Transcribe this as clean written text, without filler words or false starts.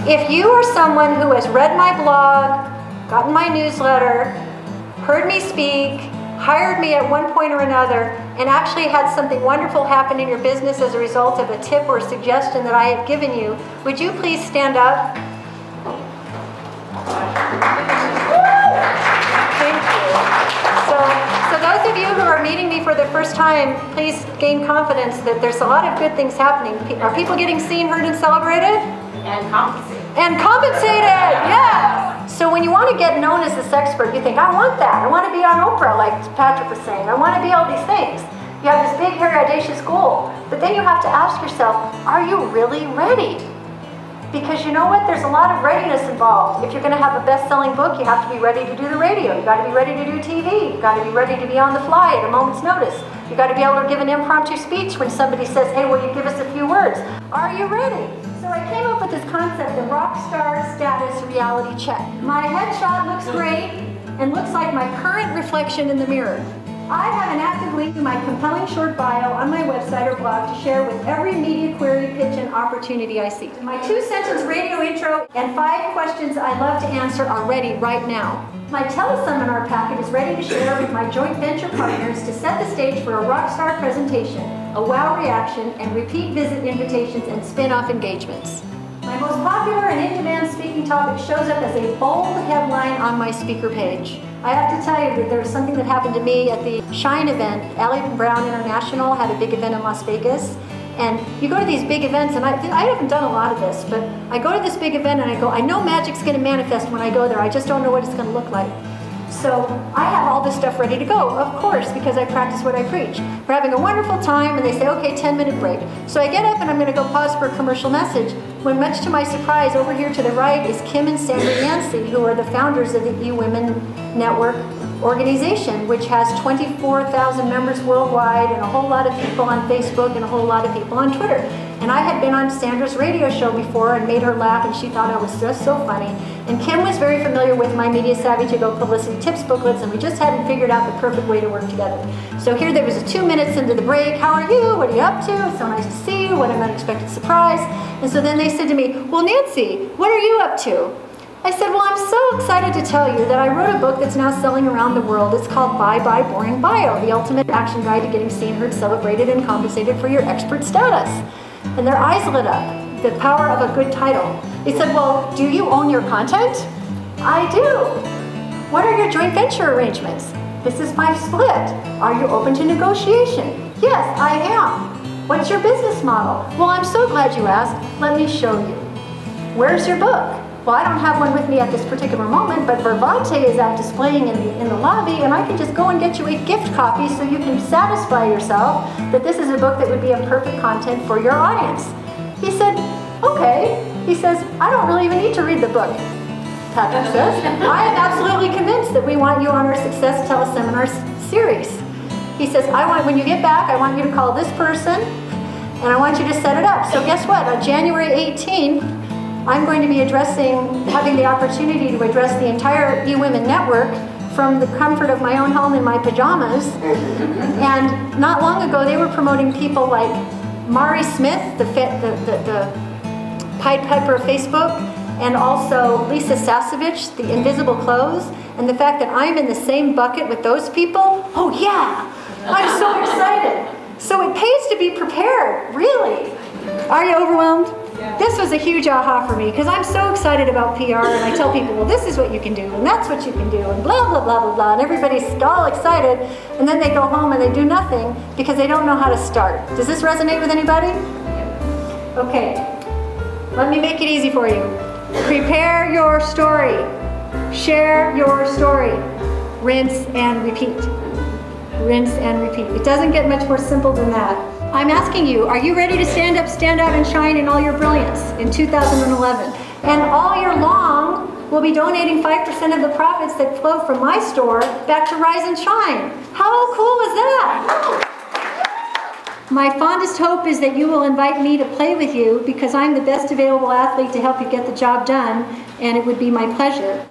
If you are someone who has read my blog, gotten my newsletter, heard me speak, hired me at one point or another, and actually had something wonderful happen in your business as a result of a tip or suggestion that I have given you, would you please stand up? Thank you. So those of you who are meeting me for the first time, please gain confidence that there's a lot of good things happening. Are people getting seen, heard, and celebrated? And compensated. And compensated, yes! So when you want to get known as this expert, you think, I want that. I want to be on Oprah, like Patrick was saying. I want to be all these things. You have this big, hairy, audacious goal. But then you have to ask yourself, are you really ready? Because you know what? There's a lot of readiness involved. If you're going to have a best-selling book, you have to be ready to do the radio. You've got to be ready to do TV. You've got to be ready to be on the fly at a moment's notice. You've got to be able to give an impromptu speech when somebody says, hey, will you give us a few words? Are you ready? So I came up with this concept, the Rockstar Status Reality Check. My headshot looks great and looks like my current reflection in the mirror. I have an active link to my compelling short bio on my website or blog to share with every media query, pitch, and opportunity I see. My 2-sentence radio intro and 5 questions I love to answer are ready right now. My teleseminar packet is ready to share with my joint venture partners to set the stage for a rockstar presentation, a wow reaction, and repeat visit invitations and spin-off engagements. My most popular and in-demand speaking topic shows up as a bold headline on my speaker page. I have to tell you that there was something that happened to me at the Shine event. Allie Brown International had a big event in Las Vegas. And you go to these big events, and I haven't done a lot of this, but I go to this big event and I go, I know magic's going to manifest when I go there. I just don't know what it's going to look like. So I have all this stuff ready to go, of course, because I practice what I preach. We're having a wonderful time, and they say, okay, 10-minute break. So I get up and I'm going to go pause for a commercial message, when much to my surprise, over here to the right is Kim and Sandra Yancey, who are the founders of the eWomen Network organization, which has 24,000 members worldwide and a whole lot of people on Facebook and a whole lot of people on Twitter. And I had been on Sandra's radio show before and made her laugh, and she thought I was just so funny. And Kim was very familiar with my Media Savvy to Go publicity tips booklets, and we just hadn't figured out the perfect way to work together. So here there was a 2 minutes into the break. How are you? What are you up to? It's so nice to see you. What an unexpected surprise. And so then they said to me, well, Nancy, what are you up to? I said, well, I'm so excited to tell you that I wrote a book that's now selling around the world. It's called Bye Bye Boring Bio, the ultimate action guide to getting seen, heard, celebrated, and compensated for your expert status. And their eyes lit up, the power of a good title. They said, well, do you own your content? I do. What are your joint venture arrangements? This is my split. Are you open to negotiation? Yes, I am. What's your business model? Well, I'm so glad you asked. Let me show you. Where's your book? Well, I don't have one with me at this particular moment, but Vervante is out displaying in the lobby, and I can just go and get you a gift copy so you can satisfy yourself that this is a book that would be a perfect content for your audience. He said, okay. He says, I don't really even need to read the book. Patrick says, I am absolutely convinced that we want you on our Success Teleseminar series. He says, when you get back, I want you to call this person, and I want you to set it up. So guess what? On January 18th, I'm going to be having the opportunity to address the entire eWomen network from the comfort of my own home in my pajamas. And not long ago, they were promoting people like Mari Smith, the Pied Piper of Facebook, and also Lisa Sasevich, the Invisible Clothes. And the fact that I'm in the same bucket with those people, oh yeah, I'm so excited. So it pays to be prepared, really. Are you overwhelmed? This was a huge aha for me because I'm so excited about PR, and I tell people, well, this is what you can do, and that's what you can do, and blah, blah, blah, blah, blah, and everybody's all excited, and then they go home and they do nothing because they don't know how to start. Does this resonate with anybody? Okay, let me make it easy for you. Prepare your story. Share your story. Rinse and repeat. Rinse and repeat. It doesn't get much more simple than that. I'm asking you, are you ready to stand up, stand out, and shine in all your brilliance in 2011? And all year long, we'll be donating 5% of the profits that flow from my store back to Rise and Shine. How cool is that? My fondest hope is that you will invite me to play with you because I'm the best available athlete to help you get the job done, and it would be my pleasure.